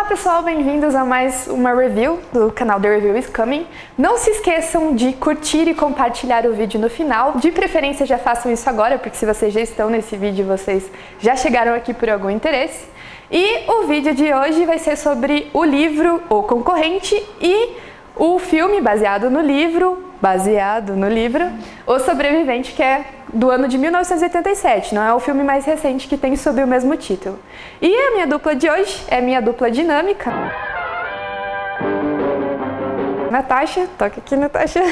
pessoal, bem-vindos a mais uma review do canal The Review is Coming. Não se esqueçam de curtir e compartilhar o vídeo no final, de preferência já façam isso agora, porque se vocês já estão nesse vídeo, vocês já chegaram aqui por algum interesse. E o vídeo de hoje vai ser sobre o livro O Concorrente e o filme baseado no livro, O Sobrevivente, que é do ano de 1987, não é o filme mais recente que tem sob o mesmo título. E a minha dupla de hoje é minha dupla dinâmica. Natasha, toca aqui, Natasha.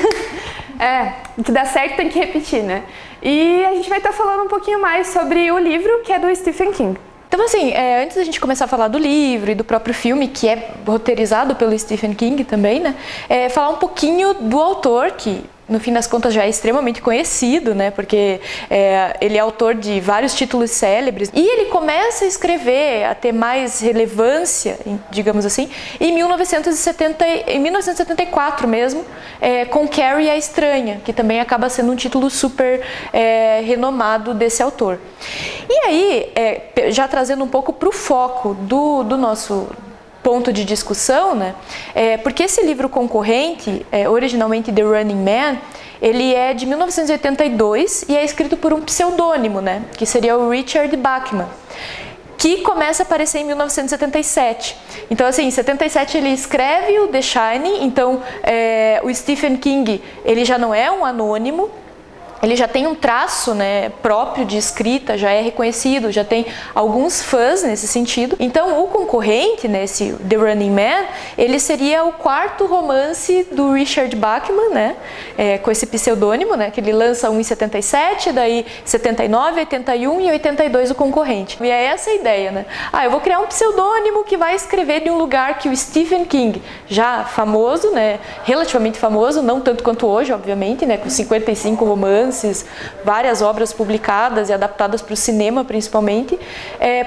O que dá certo tem que repetir, né? E a gente vai estar falando um pouquinho mais sobre o livro, que é do Stephen King. Então, assim, antes da gente começar a falar do livro e do próprio filme, que é roteirizado pelo Stephen King também, né? Falar um pouquinho do autor, que no fim das contas já é extremamente conhecido, né? Porque ele é autor de vários títulos célebres. E ele começa a escrever, a ter mais relevância, digamos assim, em 1974 mesmo, com Carrie a Estranha, que também acaba sendo um título super renomado desse autor. E aí, já trazendo um pouco para o foco do nosso ponto de discussão, né? Porque esse livro concorrente, originalmente The Running Man, ele é de 1982 e é escrito por um pseudônimo, né? Que seria o Richard Bachman, que começa a aparecer em 1977. Então, assim, em 77 ele escreve o The Shining, então o Stephen King, ele já não é um anônimo, ele já tem um traço, né, próprio de escrita, já é reconhecido, já tem alguns fãs nesse sentido. Então, o concorrente, né, esse The Running Man, ele seria o quarto romance do Richard Bachman, né, com esse pseudônimo, né, que ele lança um em 77, daí 79, 81 e 82 o concorrente. E é essa a ideia, né? Eu vou criar um pseudônimo que vai escrever de um lugar que o Stephen King, já famoso, né, relativamente famoso, não tanto quanto hoje, obviamente, né, com 55 romances, várias obras publicadas e adaptadas para o cinema, principalmente,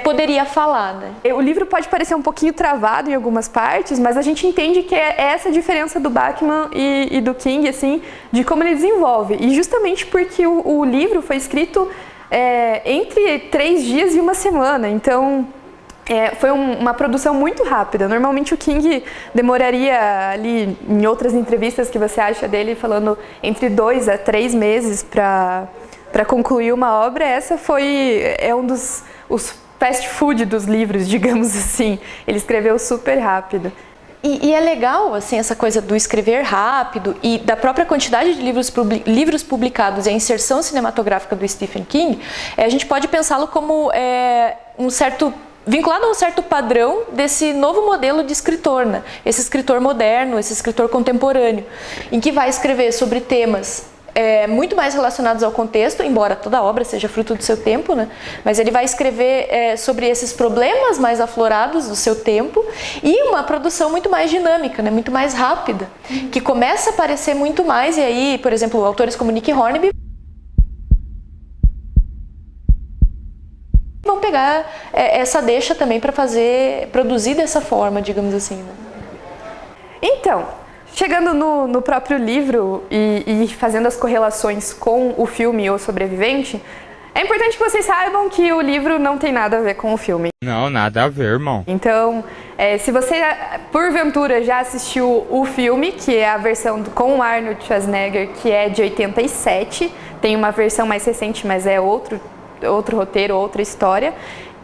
poderia falar, né? O livro pode parecer um pouquinho travado em algumas partes, mas a gente entende que é essa a diferença do Bachman e do King, assim, de como ele desenvolve. E justamente porque o livro foi escrito entre 3 dias e 1 semana, então foi uma produção muito rápida. Normalmente o King demoraria ali, em outras entrevistas que você acha dele, falando entre 2 a 3 meses para concluir uma obra. Essa é um dos fast food dos livros, digamos assim. Ele escreveu super rápido. E é legal, assim, essa coisa do escrever rápido e da própria quantidade de livros publicados e a inserção cinematográfica do Stephen King, a gente pode pensá-lo como vinculado a um certo padrão desse novo modelo de escritor, né? Esse escritor moderno, esse escritor contemporâneo, em que vai escrever sobre temas muito mais relacionados ao contexto, embora toda a obra seja fruto do seu tempo, né? Mas ele vai escrever sobre esses problemas mais aflorados do seu tempo e uma produção muito mais dinâmica, né? Muito mais rápida, que começa a aparecer muito mais, e aí, por exemplo, autores como Nick Hornby vão pegar essa deixa também para produzir dessa forma, digamos assim, né? Então, chegando no próprio livro e fazendo as correlações com o filme O Sobrevivente, é importante que vocês saibam que o livro não tem nada a ver com o filme. Não, nada a ver, irmão. Então, se você, porventura, já assistiu o filme, que é a versão com o Arnold Schwarzenegger, que é de 87, tem uma versão mais recente, mas é outro roteiro, outra história.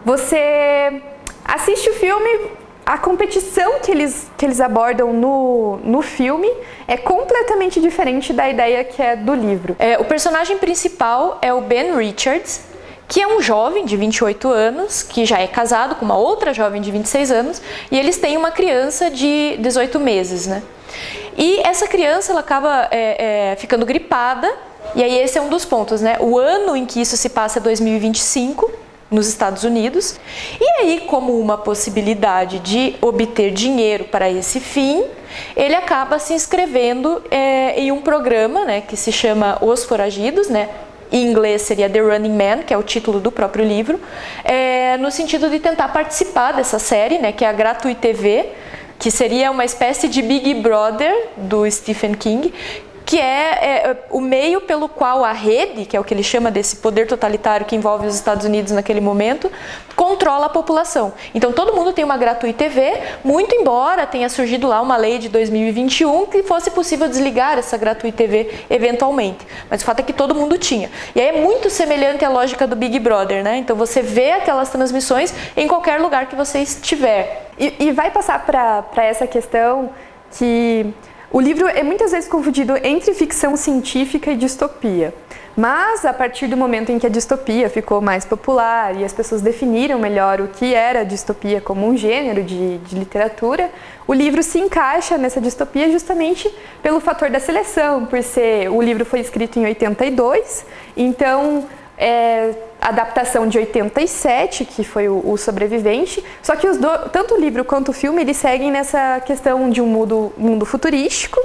Você assiste o filme, a competição que eles abordam no filme é completamente diferente da ideia que é do livro. O personagem principal é o Ben Richards, que é um jovem de 28 anos, que já é casado com uma outra jovem de 26 anos, e eles têm uma criança de 18 meses, né? E essa criança, ela acaba ficando gripada. E aí esse é um dos pontos, né? O ano em que isso se passa é 2025, nos Estados Unidos. E aí, como uma possibilidade de obter dinheiro para esse fim, ele acaba se inscrevendo em um programa, né, que se chama Os Foragidos, né? Em inglês seria The Running Man, que é o título do próprio livro, no sentido de tentar participar dessa série, né, que é a Gratuit TV, que seria uma espécie de Big Brother do Stephen King, que é o meio pelo qual a rede, que é o que ele chama desse poder totalitário que envolve os Estados Unidos naquele momento, controla a população. Então todo mundo tem uma gratuita TV, muito embora tenha surgido lá uma lei de 2021 que fosse possível desligar essa gratuita TV eventualmente. Mas o fato é que todo mundo tinha. E aí é muito semelhante à lógica do Big Brother, né? Então você vê aquelas transmissões em qualquer lugar que você estiver. E vai passar para essa questão que o livro é muitas vezes confundido entre ficção científica e distopia. Mas, a partir do momento em que a distopia ficou mais popular e as pessoas definiram melhor o que era a distopia como um gênero de literatura, o livro se encaixa nessa distopia justamente pelo fator da seleção, por ser... O livro foi escrito em 82, então... adaptação de 87, que foi o Sobrevivente, só que tanto o livro quanto o filme eles seguem nessa questão de um mundo futurístico,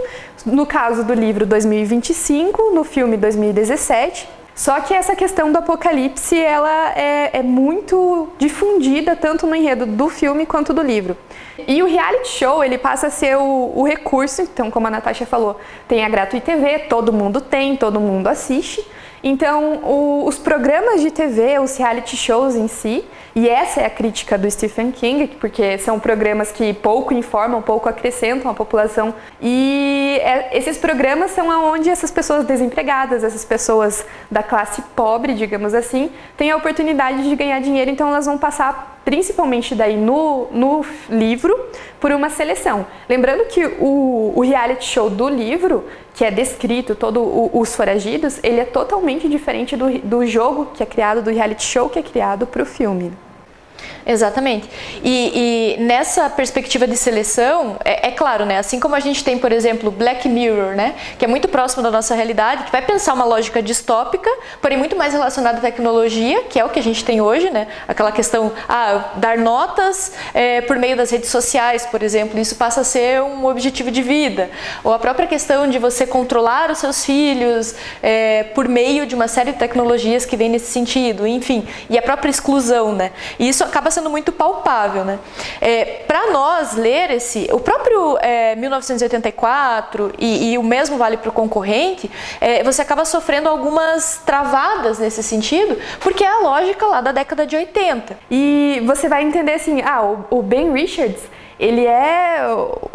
no caso do livro 2025, no filme 2017, só que essa questão do apocalipse ela é muito difundida tanto no enredo do filme quanto do livro. E o reality show ele passa a ser o recurso, então como a Natasha falou, tem a Gratuita TV, todo mundo tem, todo mundo assiste. Então, os programas de TV, os reality shows em si, e essa é a crítica do Stephen King, porque são programas que pouco informam, pouco acrescentam à população, e esses programas são onde essas pessoas desempregadas, essas pessoas da classe pobre, digamos assim, têm a oportunidade de ganhar dinheiro, então elas vão passar principalmente daí no livro, por uma seleção. Lembrando que o reality show do livro, que é descrito, todos os foragidos, ele é totalmente diferente do jogo que é criado, do reality show que é criado para o filme. Exatamente. E nessa perspectiva de seleção, é claro, né? Assim como a gente tem, por exemplo, Black Mirror, né? Que é muito próximo da nossa realidade, que vai pensar uma lógica distópica, porém muito mais relacionada à tecnologia, que é o que a gente tem hoje, né? Aquela questão, dar notas por meio das redes sociais, por exemplo, isso passa a ser um objetivo de vida. Ou a própria questão de você controlar os seus filhos por meio de uma série de tecnologias que vem nesse sentido, enfim. E a própria exclusão, né? E isso acaba sendo muito palpável, né? Para nós ler o próprio 1984 e o mesmo vale para o concorrente, você acaba sofrendo algumas travadas nesse sentido, porque é a lógica lá da década de 80. E você vai entender assim, o Ben Richards, ele é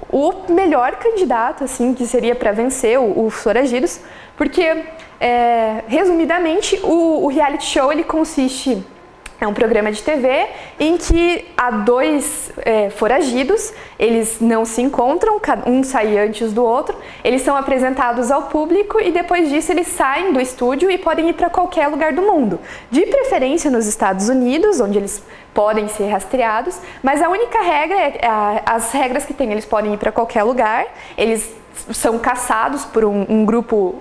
o melhor candidato, assim, que seria para vencer os foragidos, porque, resumidamente, o reality show, ele consiste... É um programa de TV em que há dois foragidos, eles não se encontram, um sai antes do outro, eles são apresentados ao público e depois disso eles saem do estúdio e podem ir para qualquer lugar do mundo. De preferência nos Estados Unidos, onde eles podem ser rastreados, mas a única regra as regras que tem, eles podem ir para qualquer lugar, eles são caçados por um grupo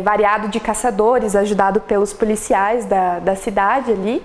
variado de caçadores, ajudado pelos policiais da cidade ali,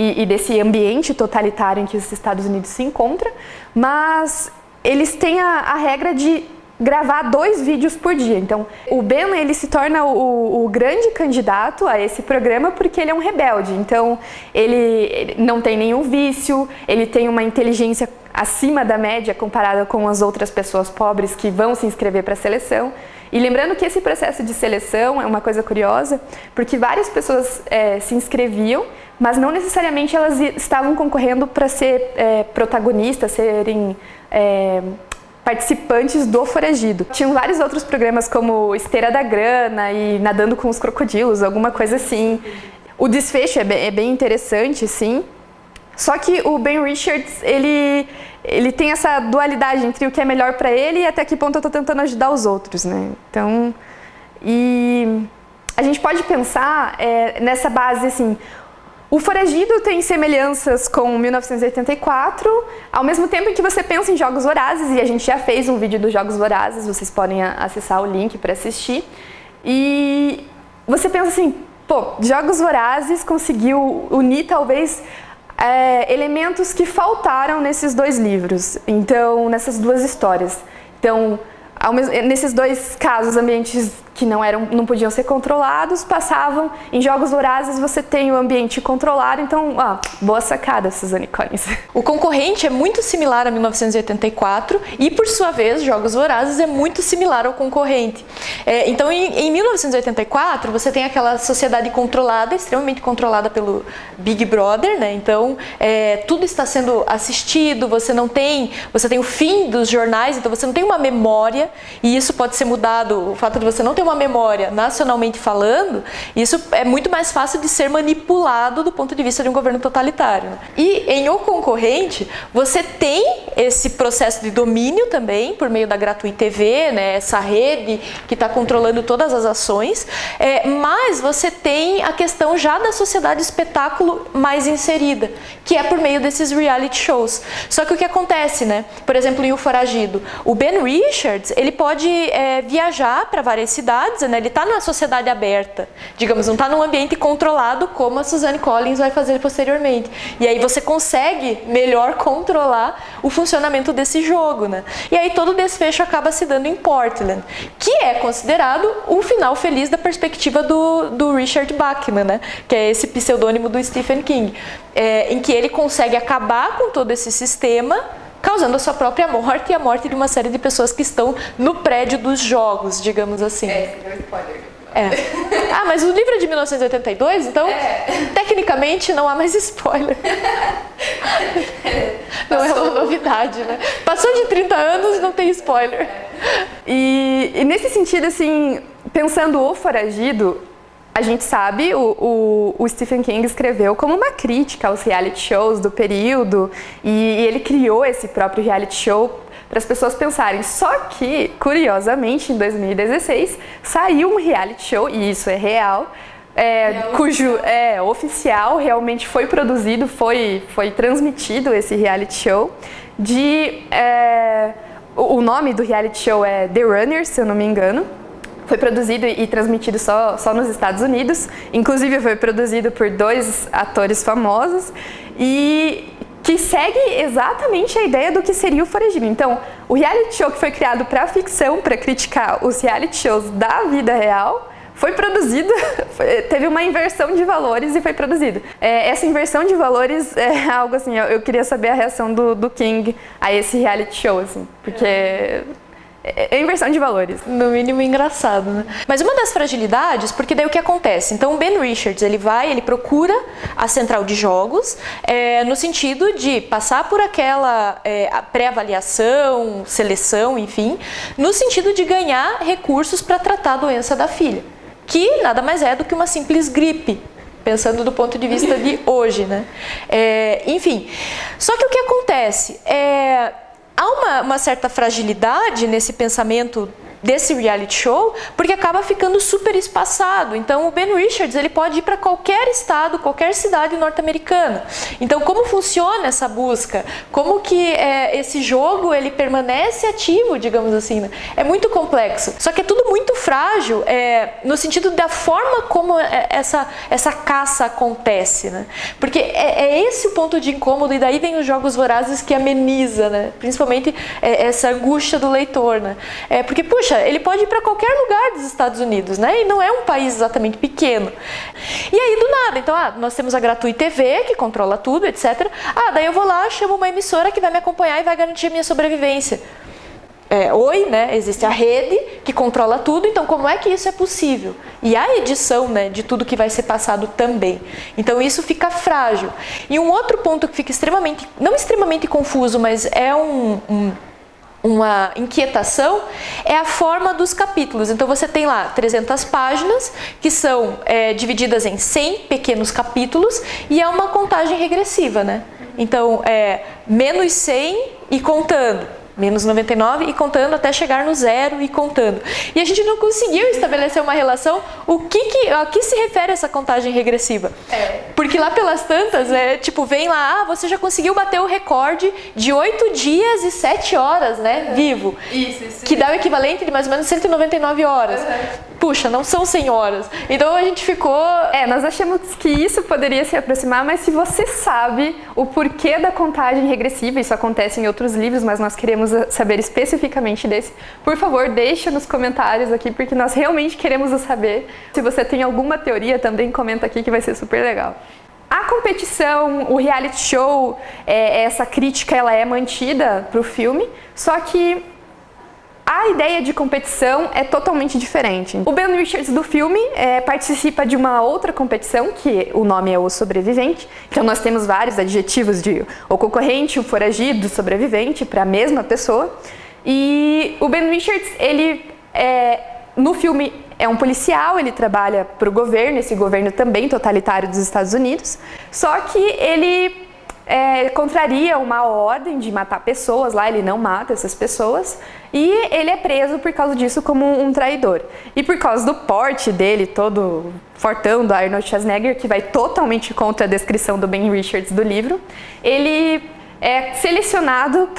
e desse ambiente totalitário em que os Estados Unidos se encontram, mas eles têm a regra de gravar 2 vídeos por dia. Então, o Ben ele se torna o grande candidato a esse programa porque ele é um rebelde. Então, ele não tem nenhum vício, ele tem uma inteligência acima da média comparada com as outras pessoas pobres que vão se inscrever para a seleção. E lembrando que esse processo de seleção é uma coisa curiosa, porque várias pessoas se inscreviam, mas não necessariamente elas estavam concorrendo para ser protagonistas, serem participantes do foragido. Tinham vários outros programas como Esteira da Grana e Nadando com os Crocodilos, alguma coisa assim. O desfecho é bem interessante, sim. Só que o Ben Richards, ele tem essa dualidade entre o que é melhor para ele e até que ponto eu estou tentando ajudar os outros, né? Então, e a gente pode pensar nessa base assim, o Foragido tem semelhanças com 1984, ao mesmo tempo em que você pensa em Jogos Vorazes, e a gente já fez um vídeo dos Jogos Vorazes, vocês podem acessar o link para assistir, e você pensa assim, Jogos Vorazes conseguiu unir talvez elementos que faltaram nesses 2 livros, então nessas 2 histórias. Então, nesses 2 casos, ambientes que não podiam ser controlados, passavam em Jogos Vorazes, você tem o ambiente controlado, então, boa sacada, Suzane Collins. O concorrente é muito similar a 1984 e, por sua vez, Jogos Vorazes é muito similar ao concorrente. Então, em 1984, você tem aquela sociedade controlada, extremamente controlada pelo Big Brother, né? Então, tudo está sendo assistido, você tem o fim dos jornais, então você não tem uma memória, e isso pode ser mudado, o fato de você não ter uma memória nacionalmente falando, isso é muito mais fácil de ser manipulado do ponto de vista de um governo totalitário, né? E em O Concorrente, você tem esse processo de domínio também, por meio da Gratuita TV, né? Essa rede que está controlando todas as ações, mas você tem a questão já da sociedade espetáculo mais inserida, que é por meio desses reality shows. Só que o que acontece, né? Por exemplo, em O Foragido, o Ben Richards, ele pode viajar para várias cidades, né? Ele está na sociedade aberta, digamos, não está num ambiente controlado como a Suzanne Collins vai fazer posteriormente. E aí você consegue melhor controlar o funcionamento desse jogo, né? E aí todo o desfecho acaba se dando em Portland, que é considerado o final feliz da perspectiva do Richard Bachman, né? Que é esse pseudônimo do Stephen King, em que ele consegue acabar com todo esse sistema, causando a sua própria morte e a morte de uma série de pessoas que estão no prédio dos jogos, digamos assim. Deu spoiler. Ah, mas o livro é de 1982, então tecnicamente não há mais spoiler. Não é uma novidade, né? Passou de 30 anos, não tem spoiler. E nesse sentido, assim, pensando O Foragido, a gente sabe, o Stephen King escreveu como uma crítica aos reality shows do período, e ele criou esse próprio reality show para as pessoas pensarem. Só que, curiosamente, em 2016, saiu um reality show, e isso é real, cujo oficial realmente foi produzido, foi transmitido esse reality show, o nome do reality show é The Runners, se eu não me engano. Foi produzido e transmitido só nos Estados Unidos, inclusive foi produzido por 2 atores famosos, e que segue exatamente a ideia do que seria o Foragido. Então, o reality show que foi criado para ficção, para criticar os reality shows da vida real, foi produzido, teve uma inversão de valores e foi produzido. Essa inversão de valores é algo assim, eu queria saber a reação do King a esse reality show, assim, porque é inversão de valores. No mínimo engraçado, né? Mas uma das fragilidades, porque daí o que acontece? Então o Ben Richards, ele procura a central de jogos no sentido de passar por aquela pré-avaliação, seleção, enfim, no sentido de ganhar recursos para tratar a doença da filha, que nada mais é do que uma simples gripe, pensando do ponto de vista de hoje, né? Enfim, só que o que acontece? Há uma certa fragilidade nesse pensamento desse reality show, porque acaba ficando super espaçado. Então o Ben Richards, ele pode ir para qualquer estado, qualquer cidade norte-americana. Então como funciona essa busca? Como que esse jogo ele permanece ativo, digamos assim, né? É muito complexo. Só que é tudo muito frágil, no sentido da forma como essa caça acontece, né? Porque é esse o ponto de incômodo, e daí vem os Jogos Vorazes que ameniza, né? Principalmente essa angústia do leitor, né? Porque, puxa, ele pode ir para qualquer lugar dos Estados Unidos, né? E não é um país exatamente pequeno. E aí, do nada, então, nós temos a Gratuita TV, que controla tudo, etc. Daí eu vou lá, chamo uma emissora que vai me acompanhar e vai garantir a minha sobrevivência. Né? Existe a rede que controla tudo, então como é que isso é possível? E a edição, né, de tudo que vai ser passado também. Então isso fica frágil. E um outro ponto que fica não extremamente confuso, mas é uma inquietação, é a forma dos capítulos. Então você tem lá 300 páginas que são divididas em 100 pequenos capítulos, e é uma contagem regressiva, né? Então menos 100 e contando, menos 99 e contando até chegar no 0 e contando. E a gente não conseguiu estabelecer uma relação a que se refere essa contagem regressiva. Porque lá pelas tantas, vem lá, você já conseguiu bater o recorde de 8 dias e 7 horas, né, vivo. Isso. Que dá o equivalente de mais ou menos 199 horas. Puxa, não são 100 horas. Então a gente ficou... nós achamos que isso poderia se aproximar, mas se você sabe o porquê da contagem regressiva, isso acontece em outros livros, mas nós queremos saber especificamente desse, por favor, deixa nos comentários aqui, porque nós realmente queremos saber. Se você tem alguma teoria, também comenta aqui que vai ser super legal. A competição, o reality show, essa crítica ela é mantida para o filme, só que a ideia de competição é totalmente diferente. O Ben Richards do filme participa de uma outra competição, que o nome é O Sobrevivente. Então nós temos vários adjetivos de o concorrente, o foragido, o sobrevivente para a mesma pessoa. E o Ben Richards, ele no filme é um policial, ele trabalha para o governo, esse governo também totalitário dos Estados Unidos, só que ele contraria uma ordem de matar pessoas lá, ele não mata essas pessoas, e ele é preso por causa disso como um traidor. E por causa do porte dele, todo fortão, do Arnold Schwarzenegger, que vai totalmente contra a descrição do Ben Richards do livro, ele é selecionado,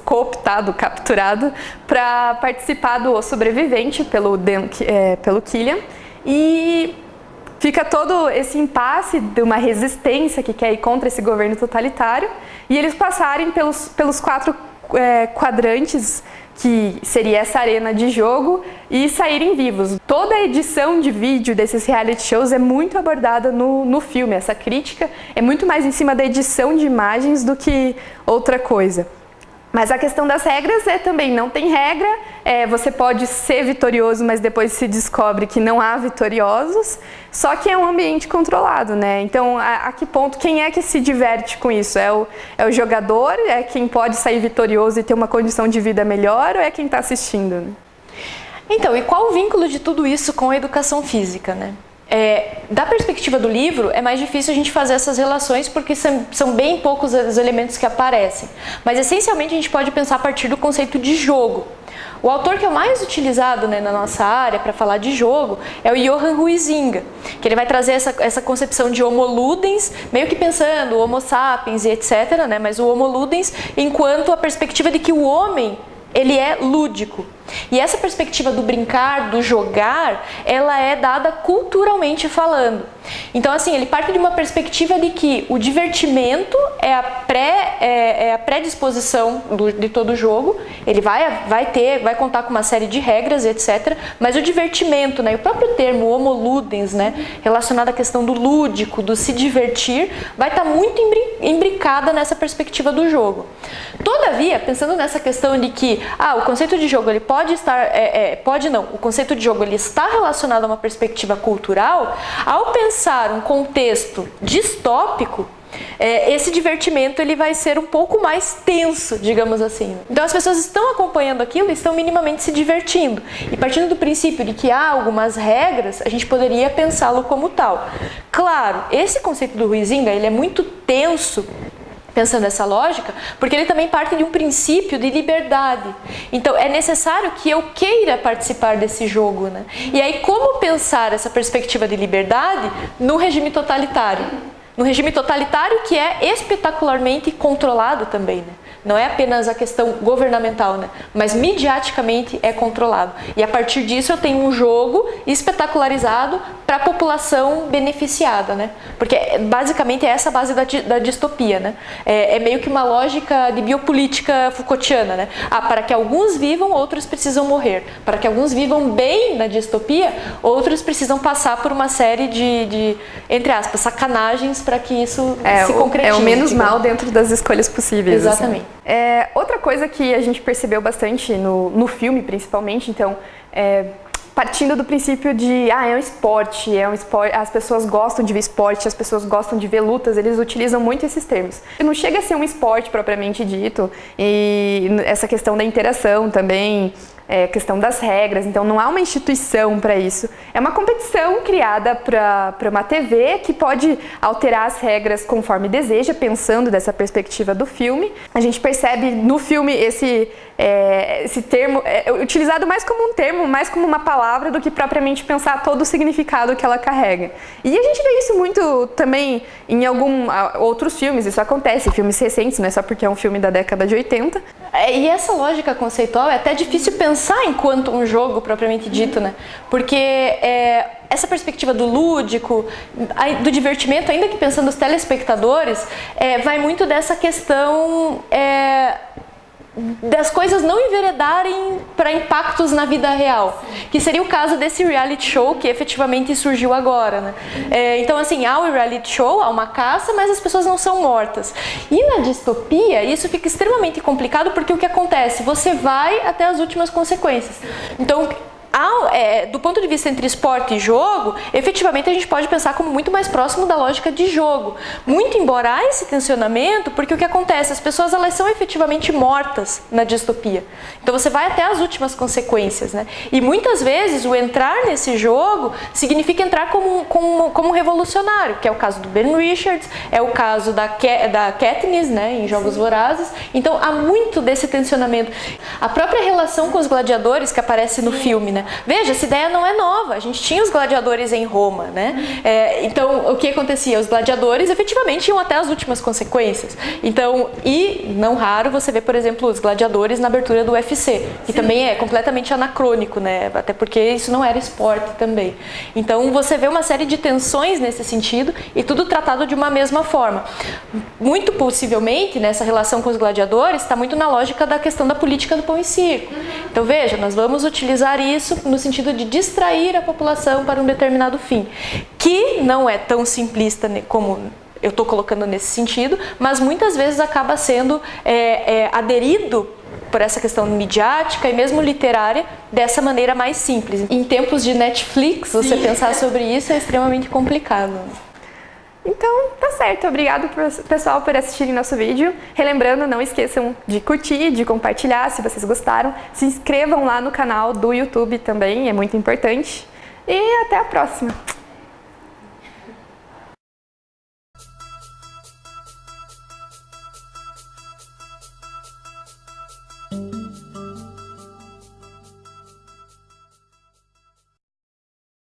cooptado, capturado, para participar do O Sobrevivente pelo Killian, e fica todo esse impasse de uma resistência que quer ir contra esse governo totalitário, e eles passarem pelos 4 quadrantes, que seria essa arena de jogo, e saírem vivos. Toda a edição de vídeo desses reality shows é muito abordada no filme. Essa crítica é muito mais em cima da edição de imagens do que outra coisa. Mas a questão das regras também, não tem regra, você pode ser vitorioso, mas depois se descobre que não há vitoriosos, só que é um ambiente controlado, né? Então, a que ponto, quem é que se diverte com isso? É o jogador, é quem pode sair vitorioso e ter uma condição de vida melhor, ou é quem está assistindo, né? Então, e qual o vínculo de tudo isso com a educação física, né? Da perspectiva do livro, é mais difícil a gente fazer essas relações porque são bem poucos os elementos que aparecem. Mas, essencialmente, a gente pode pensar a partir do conceito de jogo. O autor que é mais utilizado, né, na nossa área para falar de jogo é o Johann Huizinga, que ele vai trazer essa concepção de homo ludens, meio que pensando homo sapiens e etc., né, mas o homo ludens enquanto a perspectiva de que o homem ele é lúdico. E essa perspectiva do brincar, do jogar, ela é dada culturalmente falando. Então, assim, ele parte de uma perspectiva de que o divertimento é a predisposição de todo jogo. Ele vai contar com uma série de regras, etc. Mas o divertimento, né, o próprio termo homo ludens, né, relacionado à questão do lúdico, do se divertir, vai estar muito imbricada nessa perspectiva do jogo. Todavia, pensando nessa questão de que o conceito de jogo ele pode estar, o conceito de jogo ele está relacionado a uma perspectiva cultural, ao pensar um contexto distópico, esse divertimento ele vai ser um pouco mais tenso, digamos assim. Então as pessoas estão acompanhando aquilo e estão minimamente se divertindo. E partindo do princípio de que há algumas regras, a gente poderia pensá-lo como tal. Claro, esse conceito do Huizinga ele é muito tenso, pensando nessa lógica, porque ele também parte de um princípio de liberdade. Então, é necessário que eu queira participar desse jogo, né? E aí, como pensar essa perspectiva de liberdade no regime totalitário? No regime totalitário que é espetacularmente controlado também, né? Não é apenas a questão governamental, né? Mas mediaticamente é controlado. E a partir disso eu tenho um jogo espetacularizado para a população beneficiada, né? Porque basicamente é essa a base da distopia, né? É meio que uma lógica de biopolítica Foucaultiana, né? Para que alguns vivam, outros precisam morrer. Para que alguns vivam bem na distopia, outros precisam passar por uma série de entre aspas, sacanagens para que isso se concretize. É o menos mal dentro das escolhas possíveis. Exatamente. Assim. Outra coisa que a gente percebeu bastante no filme, principalmente, então, partindo do princípio de, é um esporte, as pessoas gostam de ver esporte, as pessoas gostam de ver lutas, eles utilizam muito esses termos. Não chega a ser um esporte propriamente dito, e essa questão da interação também, questão das regras, então não há uma instituição para isso. É uma competição criada para uma TV que pode alterar as regras conforme deseja, pensando dessa perspectiva do filme. A gente percebe no filme esse termo utilizado mais como um termo, mais como uma palavra do que propriamente pensar todo o significado que ela carrega. E a gente vê isso muito também em outros filmes, isso acontece, filmes recentes, não é só porque é um filme da década de 80. E essa lógica conceitual é até difícil pensar enquanto um jogo propriamente dito, né? Porque essa perspectiva do lúdico, do divertimento, ainda que pensando os telespectadores, vai muito dessa questão das coisas não enveredarem para impactos na vida real, que seria o caso desse reality show que efetivamente surgiu agora, né? Então, assim, há o reality show, há uma caça, mas as pessoas não são mortas. E na distopia, isso fica extremamente complicado, porque o que acontece? Você vai até as últimas consequências. Então, do ponto de vista entre esporte e jogo, efetivamente a gente pode pensar como muito mais próximo da lógica de jogo. Muito embora há esse tensionamento, porque o que acontece? As pessoas, elas são efetivamente mortas na distopia. Então você vai até as últimas consequências, né? E muitas vezes o entrar nesse jogo significa entrar como um revolucionário, que é o caso do Ben Richards, é o caso da Katniss, né, em Jogos Vorazes. Então há muito desse tensionamento. A própria relação com os gladiadores que aparece no filme, né? Veja, essa ideia não é nova. A gente tinha os gladiadores em Roma, né? Então, o que acontecia? Os gladiadores efetivamente iam até as últimas consequências. Então, e não raro você vê, por exemplo, os gladiadores na abertura do UFC, que também é completamente anacrônico, né? Até porque isso não era esporte também. Então, você vê uma série de tensões nesse sentido e tudo tratado de uma mesma forma. Muito possivelmente, nessa relação com os gladiadores, está muito na lógica da questão da política do pão e circo. Então, veja, nós vamos utilizar isso no sentido de distrair a população para um determinado fim, que não é tão simplista como eu estou colocando nesse sentido, mas muitas vezes acaba sendo aderido por essa questão midiática e mesmo literária dessa maneira mais simples. Em tempos de Netflix, você pensar sobre isso é extremamente complicado. Então, tá certo. Obrigado, pessoal, por assistirem nosso vídeo. Relembrando, não esqueçam de curtir, de compartilhar se vocês gostaram. Se inscrevam lá no canal do YouTube também, é muito importante. E até a próxima!